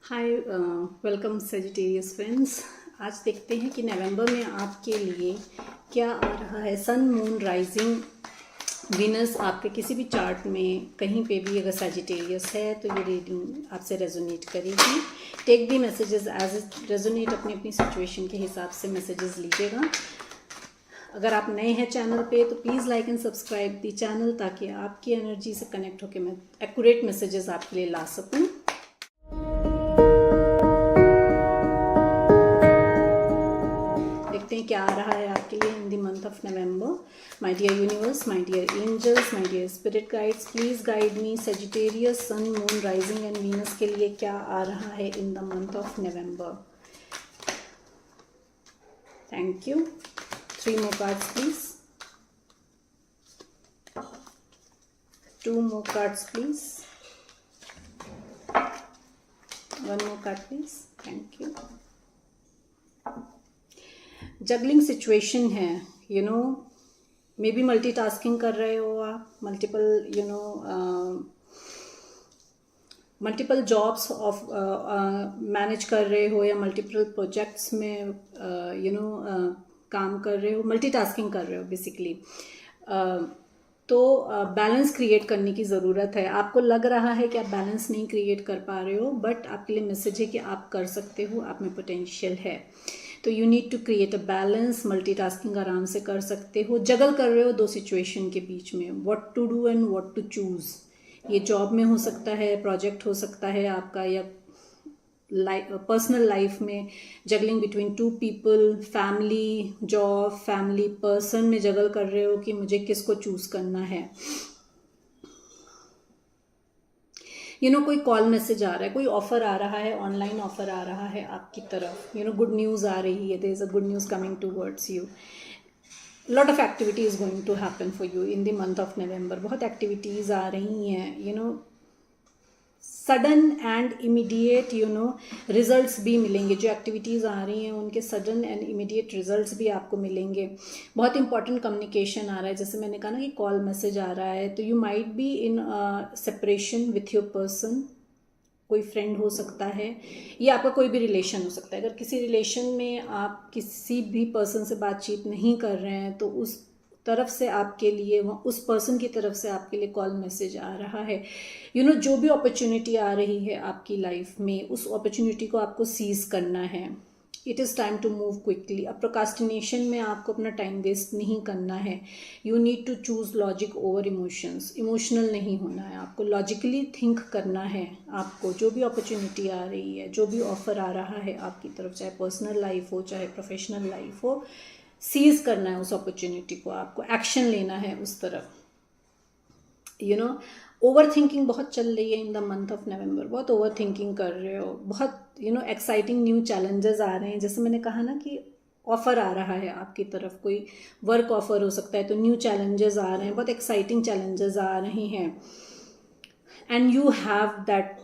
हाय, welcome Sagittarius friends. आज देखते हैं कि नवंबर में आपके लिए क्या आ रहा है। सन, मून, राइजिंग, वीनस आपके किसी भी चार्ट में कहीं पे भी अगर सेजिटेरियस है तो ये रीडिंग आपसे रेजोनेट करेगी। Take the messages as it resonate, अपनी अपनी सिचुएशन के हिसाब से मैसेजेस लीजिएगा। अगर आप नए हैं चैनल पे तो please like and subscribe the channel, ताकि आपकी एनर्जी से कनेक्ट होकर मैं एक्यूरेट मैसेजेस आपके लिए ला सकूँ। देखते हैं क्या आ रहा है आपके लिए in the month of November. My dear universe, my dear angels, my dear spirit guides, please guide me. Sagittarius, sun, moon, rising and Venus के लिए क्या आ रहा है in the month of November. Thank you. 3 more cards please. 2 more cards please. 1 more card please. Thank you. Juggling situation है, may be multitasking कर रहे हो आप, मल्टीपल जॉब्स ऑफ मैनेज कर रहे हो, या मल्टीपल प्रोजेक्ट्स में काम कर रहे हो, मल्टीटास्किंग कर रहे हो बेसिकली। तो बैलेंस क्रिएट करने की ज़रूरत है। आपको लग रहा है कि आप बैलेंस नहीं क्रिएट कर पा रहे हो, बट आपके लिए मैसेज है कि आप कर सकते हो, आप में पोटेंशियल है। तो you need to create a balance. Multitasking आराम से कर सकते हो। जगल कर रहे हो 2 सिचुएशन के बीच में, what to do and what to choose. ये जॉब में हो सकता है, प्रोजेक्ट हो सकता है आपका, या पर्सनल लाइफ में juggling between 2 people, family, job, family, person में जगल कर रहे हो कि मुझे किसको चूज़ करना है। कोई कॉल मैसेज आ रहा है, कोई ऑफर आ रहा है, ऑनलाइन ऑफर आ रहा है आपकी तरफ। गुड न्यूज़ आ रही है, there is a good news coming towards you. Lot of activity is going to happen for you in the month of November. बहुत एक्टिविटीज़ आ रही हैं, सडन एंड इमीडिएट रिजल्ट्स भी मिलेंगे। जो एक्टिविटीज़ आ रही हैं उनके सडन एंड इमीडिएट रिजल्ट्स भी आपको मिलेंगे। बहुत इंपॉर्टेंट कम्युनिकेशन आ रहा है, जैसे मैंने कहा ना कि कॉल मैसेज आ रहा है। तो you might be in separation with your person. कोई फ्रेंड हो सकता है, या आपका कोई भी रिलेशन हो सकता है। अगर किसी रिलेशन में आप किसी भी पर्सन से बातचीत नहीं कर रहे हैं तो उस तरफ से आपके लिए, उस पर्सन की तरफ से आपके लिए कॉल मैसेज आ रहा है। जो भी अपॉर्चुनिटी आ रही है आपकी लाइफ में, उस अपॉर्चुनिटी को आपको सीज करना है। It is time to move quickly. अब प्रोकास्टिनेशन में आपको अपना टाइम वेस्ट नहीं करना है। You need to choose logic over emotions. Emotional नहीं होना है, आपको लॉजिकली थिंक करना है। आपको जो भी अपॉर्चुनिटी आ रही है, जो भी ऑफर आ रहा है आपकी तरफ, चाहे पर्सनल लाइफ हो चाहे प्रोफेशनल लाइफ हो, सीज करना है उस अपॉर्चुनिटी को। आपको एक्शन लेना है उस तरफ। ओवर थिंकिंग बहुत चल रही है in the month of November. बहुत ओवर थिंकिंग कर रहे हो, बहुत एक्साइटिंग न्यू चैलेंजेस आ रहे हैं। जैसे मैंने कहा ना कि ऑफर आ रहा है आपकी तरफ, कोई वर्क ऑफर हो सकता है, तो न्यू चैलेंजेस आ रहे हैं, बहुत एक्साइटिंग चैलेंजेस आ रहे हैं। And you have that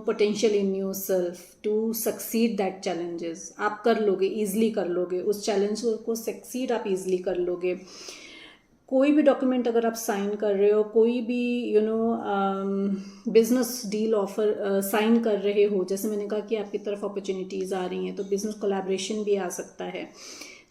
potential in yourself to succeed that challenges. आप कर लोगे, ईजिली कर लोगे उस चैलेंज को, सक्सीड आप ईजिली कर लोगे। कोई भी डॉक्यूमेंट अगर आप साइन कर रहे हो, कोई भी बिजनेस डील ऑफर साइन कर रहे हो, जैसे मैंने कहा कि आपकी तरफ अपॉर्चुनिटीज़ आ रही हैं, तो बिजनेस कोलैबोरेशन भी आ सकता है।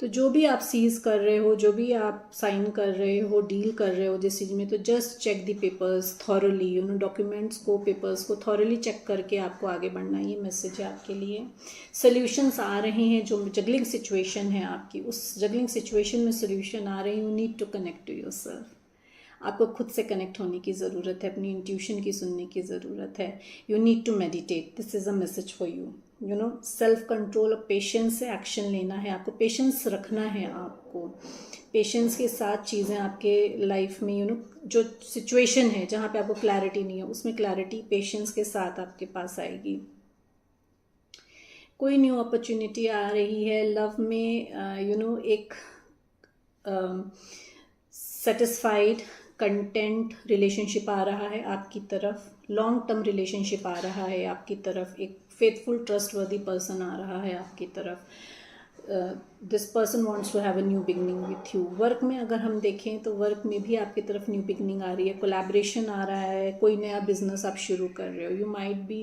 तो जो भी आप सीज कर रहे हो, जो भी आप साइन कर रहे हो, डील कर रहे हो जिस चीज़ में, तो just check the papers thoroughly. Documents को, पेपर्स को थॉरली चेक करके आपको आगे बढ़ना। ये मैसेज है आपके लिए। सोल्यूशंस आ रहे हैं। जो जगलिंग सिचुएशन है आपकी, उस जगलिंग सिचुएशन में सोल्यूशन आ रहे हैं। You need to connect to yourself. आपको खुद से कनेक्ट होने की ज़रूरत है, अपनी इंट्यूशन की सुनने की ज़रूरत है। You need to meditate. This is a message for you. Self control और पेशेंस से एक्शन लेना है। आपको पेशेंस रखना है। आपको पेशेंस के साथ चीज़ें आपके लाइफ में, जो सिचुएशन है जहाँ पे आपको क्लैरिटी नहीं है, उसमें क्लैरिटी पेशेंस के साथ आपके पास आएगी। कोई न्यू अपॉर्चुनिटी आ रही है लव में। एक सेटिस्फाइड, कंटेंट रिलेशनशिप आ रहा है आपकी तरफ। लॉन्ग टर्म रिलेशनशिप आ रहा है आपकी तरफ। एक फेथफुल, ट्रस्टवर्दी पर्सन आ रहा है आपकी तरफ। This person wants to have a new beginning with you. Work में अगर हम देखें तो वर्क में भी आपकी तरफ न्यू बिगनिंग आ रही है, कोलैबोरेशन आ रहा है, कोई नया बिजनेस आप शुरू कर रहे हो। यू माइट बी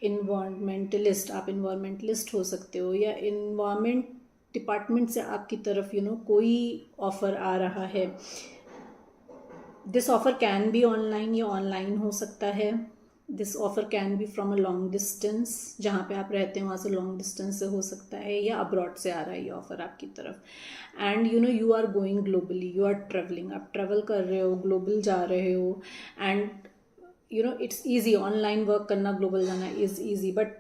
इन्वायरमेंटलिस्ट, आप इन्वायरमेंटलिस्ट हो सकते हो, या इन्वायरमेंट डिपार्टमेंट से आपकी तरफ कोई ऑफ़र आ रहा है। This offer can be online, या ऑनलाइन हो सकता है। This offer can be from a long distance, जहाँ पे आप रहते हैं वहाँ से लॉन्ग डिस्टेंस से हो सकता है, या अब्रॉड से आ रहा है ये ऑफ़र आपकी तरफ। And you are going globally, you are travelling, आप ट्रेवल कर रहे हो, ग्लोबल जा रहे हो। And it's easy, online work करना, ग्लोबल जाना is easy, but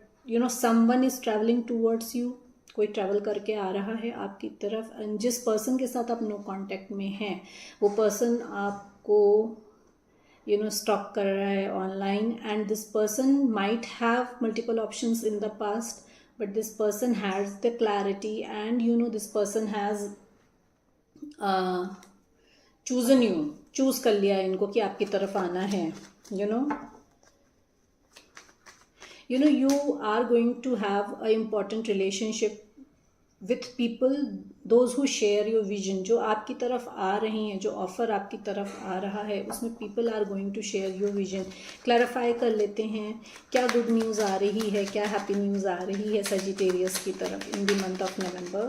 someone is travelling towards you, कोई ट्रैवल करके आ रहा है आपकी तरफ। एंड जिस पर्सन के साथ आप नो कांटेक्ट में हैं, वो पर्सन आपको स्टॉक कर रहा है online. And this person might have multiple options in the past, but this person has the clarity, and this person has chosen you, choose कर लिया इनको कि आपकी तरफ आना है। you are going to have a important relationship with people, those who share your vision। जो आपकी तरफ आ रही हैं, जो ऑफ़र आपकी तरफ आ रहा है, उसमें people are going to share your vision। Clarify कर लेते हैं क्या गुड न्यूज़ आ रही है, क्या हैप्पी न्यूज़ आ रही है सजिटेरियस की तरफ इन द मंथ ऑफ नवंबर।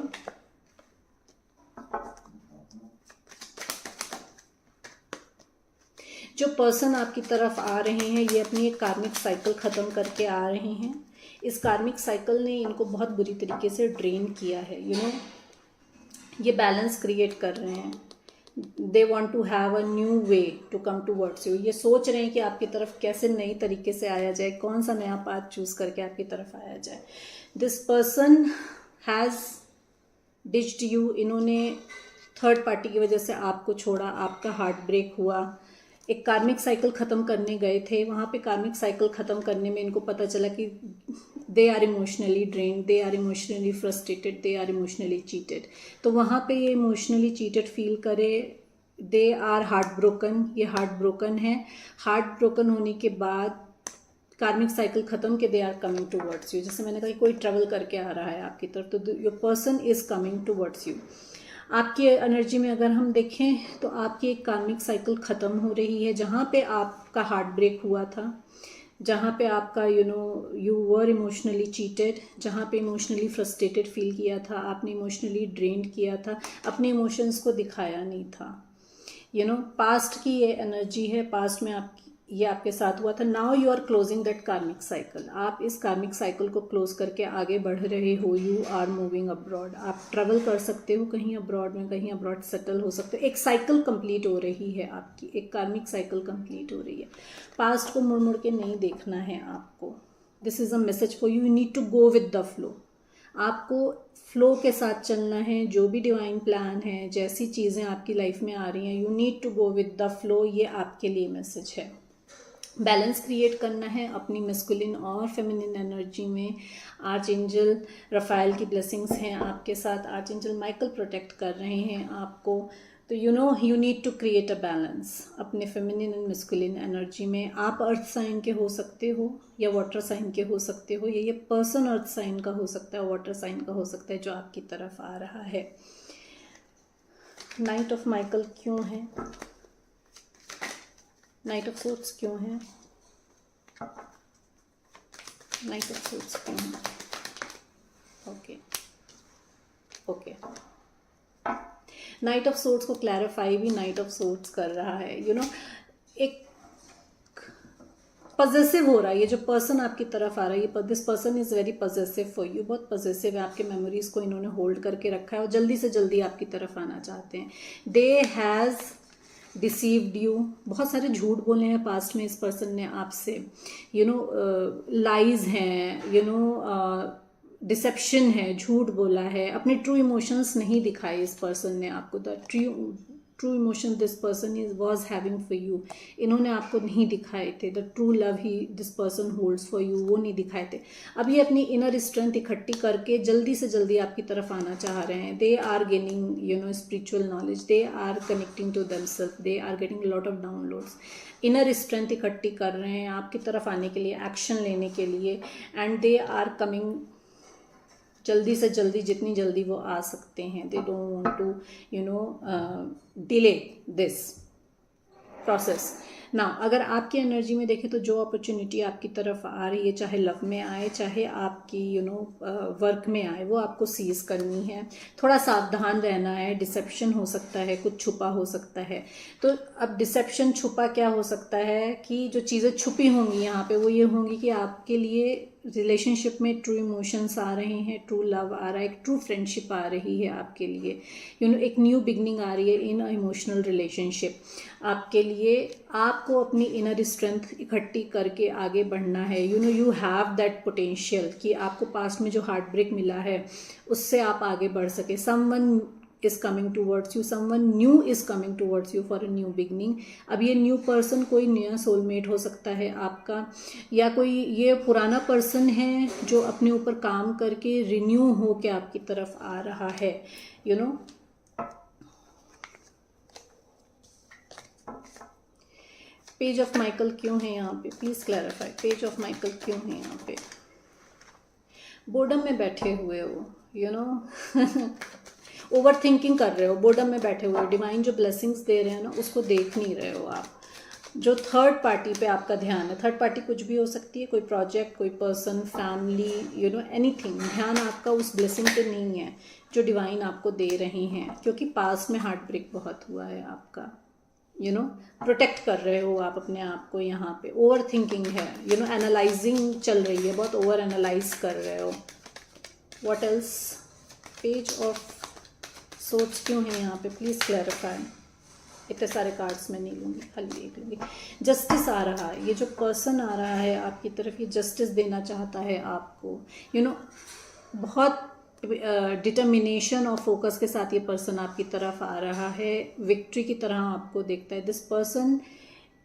जो पर्सन आपकी तरफ आ रहे हैं, ये अपनी एक कार्मिक साइकिल ख़त्म करके आ रहे हैं। इस कार्मिक साइकिल ने इनको बहुत बुरी तरीके से ड्रेन किया है। ये बैलेंस क्रिएट कर रहे हैं। They want to have a new way to come towards you. ये सोच रहे हैं कि आपकी तरफ कैसे नई तरीके से आया जाए, कौन सा नया पाथ चूज़ करके आपकी तरफ आया जाए। This person has ditched you. इन्होंने थर्ड पार्टी की वजह से आपको छोड़ा, आपका हार्ट ब्रेक हुआ। एक कार्मिक साइकिल ख़त्म करने गए थे, वहाँ पे कार्मिक साइकिल ख़त्म करने में इनको पता चला कि they are emotionally drained, they are emotionally frustrated, they are emotionally cheated. तो वहाँ पे ये इमोशनली चीटेड फील करे, दे आर हार्ट ब्रोकन, ये हार्ट ब्रोकन है। हार्ट ब्रोकन होने के बाद कार्मिक साइकिल ख़त्म के they are coming towards you. जैसे मैंने कहा कोई ट्रेवल करके आ रहा है आपकी तरफ, तो your person is coming towards you. आपकी एनर्जी में अगर हम देखें तो आपकी एक कार्मिक साइकिल ख़त्म हो रही है, जहाँ पे आपका हार्ट ब्रेक हुआ था, जहाँ पे आपका यू वर इमोशनली चीटेड, जहाँ पे इमोशनली फ्रस्ट्रेटेड फील किया था, आपने इमोशनली ड्रेन्ड किया था, अपने इमोशंस को दिखाया नहीं था। पास्ट की ये एनर्जी है, पास्ट में ये आपके साथ हुआ था। Now you are closing that karmic cycle. आप इस कार्मिक साइकिल को क्लोज करके आगे बढ़ रहे हो। यू आर मूविंग अब्रॉड, आप ट्रेवल कर सकते हो कहीं अब्रॉड में, कहीं अब्रॉड सेटल हो सकते हो। एक साइकिल कंप्लीट हो रही है आपकी, एक कार्मिक साइकिल कंप्लीट हो रही है। पास्ट को मुड़ मुड़ के नहीं देखना है आपको। This is a message for you, you need to go with the flow. आपको फ्लो के साथ चलना है। जो भी डिवाइन प्लान है, जैसी चीज़ें आपकी लाइफ में आ रही हैं, you need to go with the flow. ये आपके लिए मैसेज है। बैलेंस क्रिएट करना है अपनी मैस्कुलिन और फेमिनिन एनर्जी में। आर्च एंजल रफाइल की ब्लेसिंग्स हैं आपके साथ। आर्च एंजल माइकल प्रोटेक्ट कर रहे हैं आपको। तो you need to create a balance अपने फेमिनिन एंड मैस्कुलिन एनर्जी में। आप अर्थ साइन के हो सकते हो, या वाटर साइन के हो सकते हो, या ये पर्सन अर्थ साइन का हो सकता है, वाटर साइन का हो सकता है जो आपकी तरफ आ रहा है। नाइट ऑफ माइकल क्यों है? नाइट ऑफ सोर्ड्स क्यों है? नाइट ऑफ सोर्ड्स क्यों है? ओके नाइट ऑफ सोर्ड्स को क्लैरिफाई भी नाइट ऑफ सोर्ड्स कर रहा है। एक पजेसिव हो रहा है। ये जो पर्सन आपकी तरफ आ रहा है, this person is very possessive for you. बहुत पजेसिव है, आपके मेमोरीज को इन्होंने होल्ड करके रखा है और जल्दी से जल्दी आपकी तरफ आना चाहते हैं। They has deceived you. बहुत सारे झूठ बोले हैं पास्ट में इस पर्सन ने आपसे। लाइज हैं, डिसेप्शन है, झूठ बोला है, अपने ट्रू इमोशंस नहीं दिखाए इस पर्सन ने आपको। The true emotion this person was having for you, इन्होंने आपको नहीं दिखाए थे। The true love he this person holds for you, वो नहीं दिखाए थे। अब ये अपनी इनर स्ट्रेंथ इकट्ठी करके जल्दी से जल्दी आपकी तरफ आना चाह रहे हैं। They are gaining spiritual knowledge, they are connecting to themselves, they are getting lot of downloads. Inner strength इकट्ठी कर रहे हैं आपकी तरफ आने के लिए, एक्शन लेने के लिए। एंड दे आर कमिंग जल्दी से जल्दी, जितनी जल्दी वो आ सकते हैं। They don't want to delay this process. ना अगर आपकी एनर्जी में देखें तो जो अपॉर्चुनिटी आपकी तरफ आ रही है, चाहे लव में आए, चाहे आपकी वर्क में आए, वो आपको सीज करनी है। थोड़ा सावधान रहना है। डिसेप्शन हो सकता है, कुछ छुपा हो सकता है। तो अब डिसेप्शन छुपा क्या हो सकता है कि जो चीज़ें छुपी होंगी यहाँ पे वो ये होंगी कि आपके लिए रिलेशनशिप में ट्रू इमोशंस आ रहे हैं, ट्रू लव आ रहा है, एक ट्रू फ्रेंडशिप आ रही है आपके लिए। एक न्यू बिगनिंग आ रही है इन अ इमोशनल रिलेशनशिप आपके लिए। आपको अपनी इनर स्ट्रेंथ इकट्ठी करके आगे बढ़ना है। यू हैव दैट पोटेंशियल कि आपको पास्ट में जो हार्ट ब्रेक मिला है उससे आप आगे बढ़ सके। Someone is coming towards you, someone new is coming towards you for a new beginning. अब ये न्यू पर्सन कोई नया सोलमेट हो सकता है आपका, या कोई ये पुराना पर्सन है जो अपने ऊपर काम करके रिन्यू हो के आपकी तरफ आ रहा है। पेज ऑफ माइकल क्यों है यहाँ पे? Please clarify, page of Michael क्यों है यहाँ पे? बोर्डम में बैठे हुए हो, ओवर थिंकिंग कर रहे हो, बोर्डम में बैठे हुए हो। डिवाइन जो ब्लेसिंग्स दे रहे हैं ना, उसको देख नहीं रहे हो आप। जो थर्ड पार्टी पे आपका ध्यान है, थर्ड पार्टी कुछ भी हो सकती है, कोई प्रोजेक्ट, कोई पर्सन, फैमिली, एनीथिंग। ध्यान आपका उस ब्लेसिंग पे नहीं है जो डिवाइन आपको दे रहे हैं, क्योंकि पास्ट में हार्ट ब्रेक बहुत हुआ है आपका। प्रोटेक्ट कर रहे हो आप अपने आप को। यहाँ पे ओवर थिंकिंग है, एनालाइजिंग चल रही है, बहुत ओवर एनालाइज कर रहे हो। What else? Page of source क्यों है यहाँ पे? Please clarify. इतने सारे कार्ड्स मैं नहीं लूँगी, खाली एक लूँगी। जस्टिस आ रहा है, ये जो पर्सन आ रहा है आपकी तरफ, ये जस्टिस देना चाहता है आपको। बहुत डिटर्मिनेशन और फोकस के साथ ये पर्सन आपकी तरफ आ रहा है। विक्ट्री की तरह आपको देखता है। This person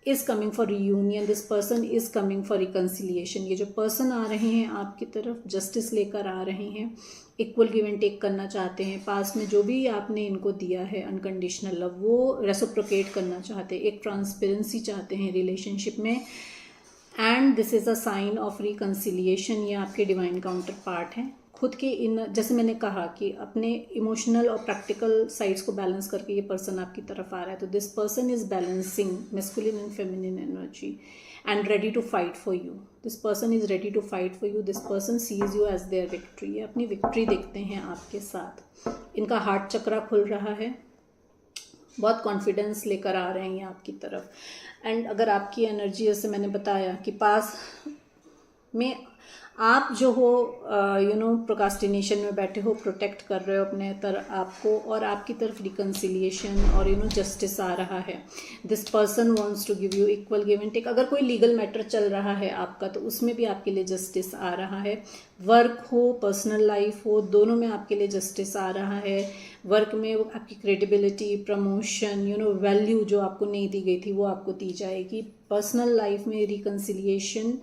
is coming for reunion, this person is coming for reconciliation. ये जो पर्सन आ रहे हैं आपकी तरफ, जस्टिस लेकर आ रहे हैं, इक्वल गिव एंड टेक करना चाहते हैं। पास में जो भी आपने इनको दिया है अनकंडीशनल लव, वो रेसिप्रोकेट करना चाहते हैं, एक ट्रांसपेरेंसी चाहते हैं रिलेशनशिप में। And this is a sign of reconciliation. ये आपके डिवाइन काउंटर पार्ट हैं। खुद के जैसे मैंने कहा कि अपने इमोशनल और प्रैक्टिकल साइड्स को बैलेंस करके ये पर्सन आपकी तरफ आ रहा है। तो this person is balancing masculine and feminine energy and ready to fight for you. This person is ready to fight for you. This person sees you as their victory. ये अपनी victory देखते हैं आपके साथ। इनका हार्ट चक्रा खुल रहा है, बहुत कॉन्फिडेंस लेकर आ रहे हैं ये आपकी तरफ। एंड अगर आपकी एनर्जी, जैसे मैंने बताया कि पास में आप जो हो प्रोकास्टिनेशन में बैठे हो, प्रोटेक्ट कर रहे हो अपने तरफ आपको, और आपकी तरफ रिकन्सिलिएशन और जस्टिस आ रहा है। This person wants to give you equal give and take. अगर कोई लीगल मैटर चल रहा है आपका तो उसमें भी आपके लिए जस्टिस आ रहा है। वर्क हो, पर्सनल लाइफ हो, दोनों में आपके लिए जस्टिस आ रहा है। वर्क में आपकी क्रेडिबिलिटी, प्रमोशन, वैल्यू जो आपको नहीं दी गई थी वो आपको दी जाएगी। पर्सनल लाइफ में reconciliation,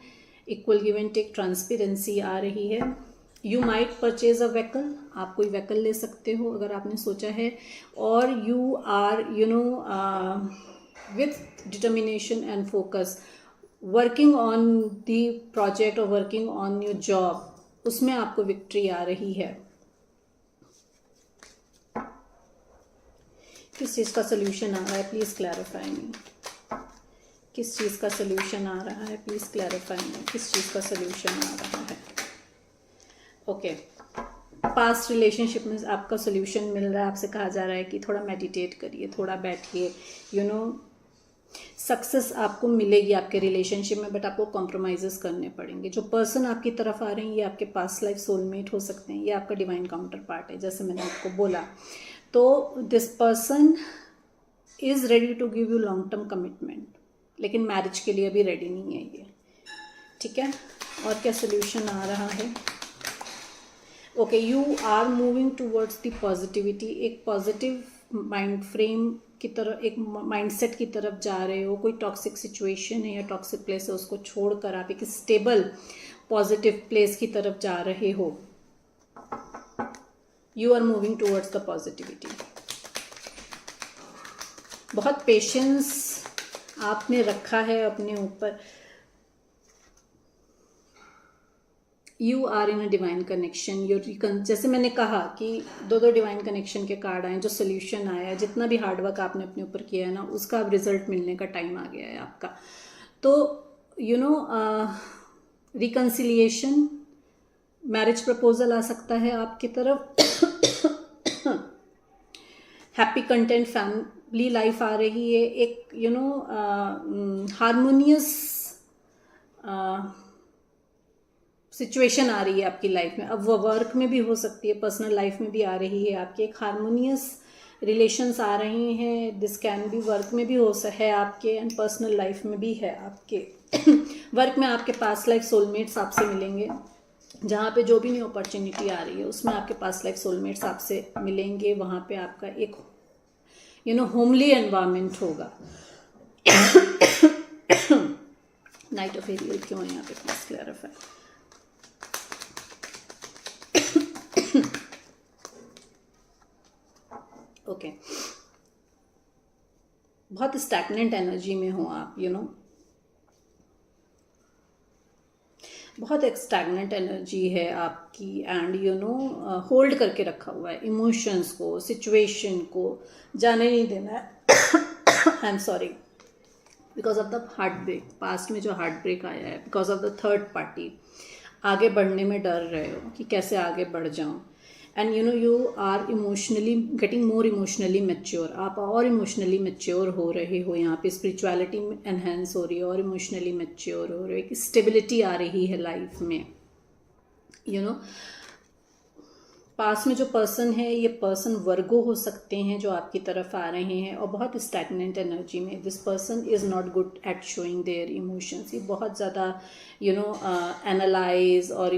equal give and take, transparency आ रही है। You might purchase a vehicle. आप कोई व्हीकल ले सकते हो अगर आपने सोचा है। और you are with determination and focus working on the project और वर्किंग ऑन योर जॉब, उसमें आपको विक्ट्री आ रही है। किस चीज़ का सोल्यूशन आ रहा है? प्लीज़ क्लैरिफाई मी। किस चीज़ का सोल्यूशन आ रहा है? प्लीज़ क्लैरिफाई मी। किस चीज़ का सोल्यूशन आ रहा है? ओके, पास्ट रिलेशनशिप में आपका सोल्यूशन मिल रहा है। आपसे कहा जा रहा है कि थोड़ा मेडिटेट करिए, थोड़ा बैठिए। सक्सेस आपको मिलेगी आपके रिलेशनशिप में, बट आपको कॉम्प्रोमाइज़ेस करने पड़ेंगे। जो पर्सन आपकी तरफ आ रहे हैं ये आपके पास्ट लाइफ सोलमेट हो सकते हैं, ये आपका डिवाइन काउंटर पार्ट है, जैसे मैंने आपको बोला। तो this person is ready to give you long term commitment, लेकिन मैरिज के लिए अभी रेडी नहीं है ये। ठीक है, और क्या सोल्यूशन आ रहा है? Okay, you are moving towards the positivity. एक पॉजिटिव माइंड फ्रेम की तरफ, एक माइंडसेट की तरफ जा रहे हो। कोई टॉक्सिक सिचुएशन है या टॉक्सिक प्लेस है, उसको छोड़कर आप एक स्टेबल पॉजिटिव प्लेस की तरफ जा रहे हो। You are moving towards the positivity. बहुत पेशेंस आपने रखा है अपने ऊपर। You are in a divine connection. जैसे मैंने कहा कि दो डिवाइन कनेक्शन के कार्ड आए, जो सोल्यूशन आया है, जितना भी हार्डवर्क आपने अपने ऊपर किया है ना, उसका अब रिजल्ट मिलने का टाइम आ गया है आपका। तो रिकन्सिलिएशन, मैरिज प्रपोजल आ सकता है आपकी तरफ। हैप्पी कंटेंट फैमिली लाइफ आ रही है, एक हारमोनियस सिचुएशन आ रही है आपकी लाइफ में। अब वो वर्क में भी हो सकती है, पर्सनल लाइफ में भी आ रही है आपके, एक हारमोनियस रिलेशंस आ रहे हैं। दिस कैन बी वर्क में भी है आपके, एंड पर्सनल लाइफ में भी है आपके। वर्क में आपके पास लाइफ सोलमेट्स आपसे मिलेंगे, जहाँ पे जो भी न्यू अपॉर्चुनिटी आ रही है उसमें आपके पास लाइफ सोलमेट्स आपसे मिलेंगे। वहाँ पे आपका एक होमली एनवायरनमेंट होगा। नाइट ऑफ एरियल क्यों है यहाँ पे, प्लीज क्लैरिफाई। ओके, बहुत स्टैग्नेंट एनर्जी में हो आप, बहुत एक स्टैग्नेंट एनर्जी है आपकी, एंड होल्ड करके रखा हुआ है इमोशंस को, सिचुएशन को जाने नहीं देना है। I am sorry, because of the heartbreak, past में जो हार्ट ब्रेक आया है, because of the third party, आगे बढ़ने में डर रहे हो कि कैसे आगे बढ़ जाऊं, and you are emotionally getting more emotionally mature. आप और इमोशनली मैच्योर हो रहे हो, यहाँ पे स्पिरिचुअलिटी एनहेंस हो रही है और इमोशनली मैच्योर हो रहे हो, एक स्टेबिलिटी आ रही है लाइफ में। पास में जो पर्सन है, ये पर्सन वर्गो हो सकते हैं जो आपकी तरफ आ रहे हैं, और बहुत स्टैग्नेंट एनर्जी में। This person is not good at showing their emotions. ये बहुत ज़्यादा एनालाइज और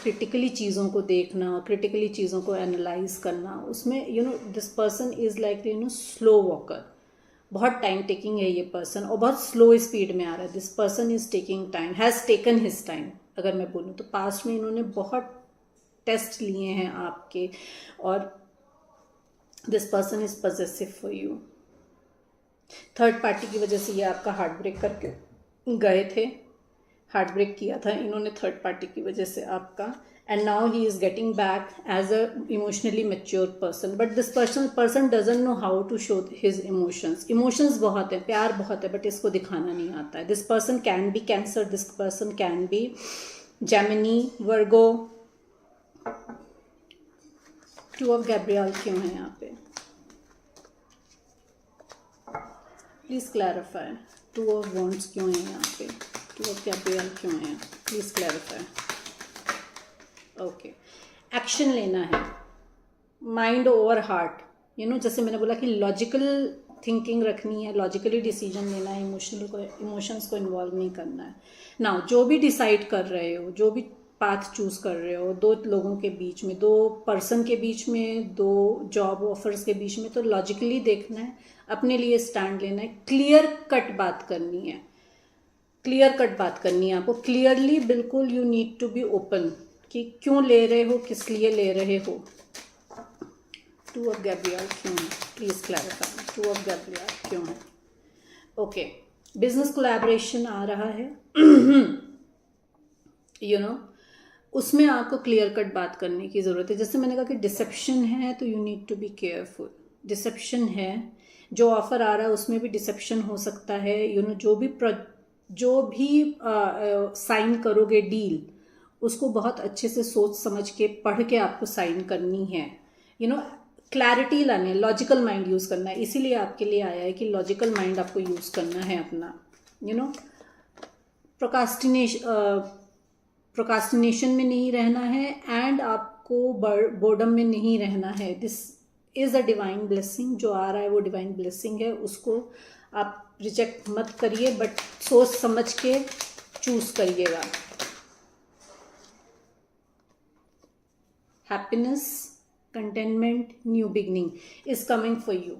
क्रिटिकली चीज़ों को देखना और क्रिटिकली चीज़ों को एनालाइज करना, उसमें this person is like slow walker. बहुत टाइम टेकिंग है ये पर्सन, और बहुत स्लो स्पीड में आ रहा है। This person is taking time, has taken his time. अगर मैं बोलूँ तो पास्ट में इन्होंने बहुत टेस्ट लिए हैं आपके, और this person is possessive for you. Third party की वजह से ये आपका हार्ट ब्रेक करके गए थे, हार्ट ब्रेक किया था इन्होंने थर्ड पार्टी की वजह से आपका, and now he is getting back as a emotionally mature person. But this person doesn't know how to show his emotions बहुत है, प्यार बहुत है, बट इसको दिखाना नहीं आता है। This person can be cancer, this person can be Gemini, Virgo. Two of Gabriel क्यों है यहाँ पे, please clarify. Two of wands क्यों है यहाँ पे, टू ऑफ गैब्रियल क्यों है, प्लीज क्लैरिफाई। ओके, एक्शन लेना है, माइंड ओवर हार्ट। जैसे मैंने बोला कि लॉजिकल थिंकिंग रखनी है, लॉजिकली डिसीजन लेना है, इमोशंस को इन्वॉल्व नहीं करना है। नाउ जो भी डिसाइड कर रहे हो, जो भी पाथ चूज कर रहे हो, दो लोगों के बीच में, दो पर्सन के बीच में, दो जॉब ऑफर्स के बीच में, तो लॉजिकली देखना है, अपने लिए स्टैंड लेना है, क्लियर कट बात करनी है, क्लियर कट बात करनी है आपको, क्लियरली बिल्कुल। You need to be open कि क्यों ले रहे हो, किस लिए ले रहे हो। टू ऑफ गैब्रियल क्यों है, please clarify. Two of Gabriel क्यों है। ओके, बिजनेस कोलैबोरेशन आ रहा है, उसमें आपको क्लियर कट बात करने की ज़रूरत है। जैसे मैंने कहा कि डिसेप्शन है, तो you need to be careful. Deception है, जो ऑफर आ रहा है उसमें भी डिसेप्शन हो सकता है। जो भी साइन करोगे डील, उसको बहुत अच्छे से सोच समझ के पढ़ के आपको साइन करनी है। क्लैरिटी लाने, लॉजिकल माइंड यूज़ करना है। इसीलिए आपके लिए आया है कि लॉजिकल माइंड आपको यूज़ करना है अपना। प्रोकास्टिनेशन में नहीं रहना है, एंड आपको बोर्डम में नहीं रहना है। This is a divine blessing, जो आ रहा है वो डिवाइन ब्लेसिंग है, उसको आप रिजेक्ट मत करिए, बट सोच समझ के चूज करिएगा। Happiness, containment, new beginning is coming for you.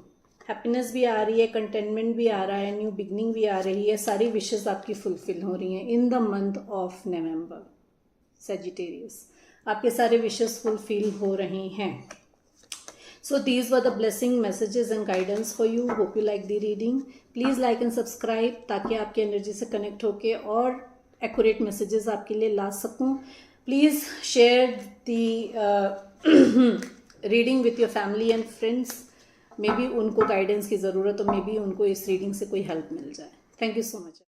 Happiness भी आ रही है, कंटेनमेंट भी आ रहा है, न्यू बिगनिंग भी आ रही है। सारी विशेस आपकी फुलफिल हो रही हैं इन the month of November. Sagittarius, आपके सारे विशेस फुलफिल हो रही हैं। So these were the blessing messages and guidance for you. Hope you like the reading. Please like and subscribe ताकि आपकी एनर्जी से कनेक्ट होके और एक्यूरेट मैसेजेस आपके लिए ला सकूं। Please share the reading with your family and friends. May be उनको guidance की ज़रूरत हो, मे बी उनको इस रीडिंग से कोई हेल्प मिल जाए. Thank you so much.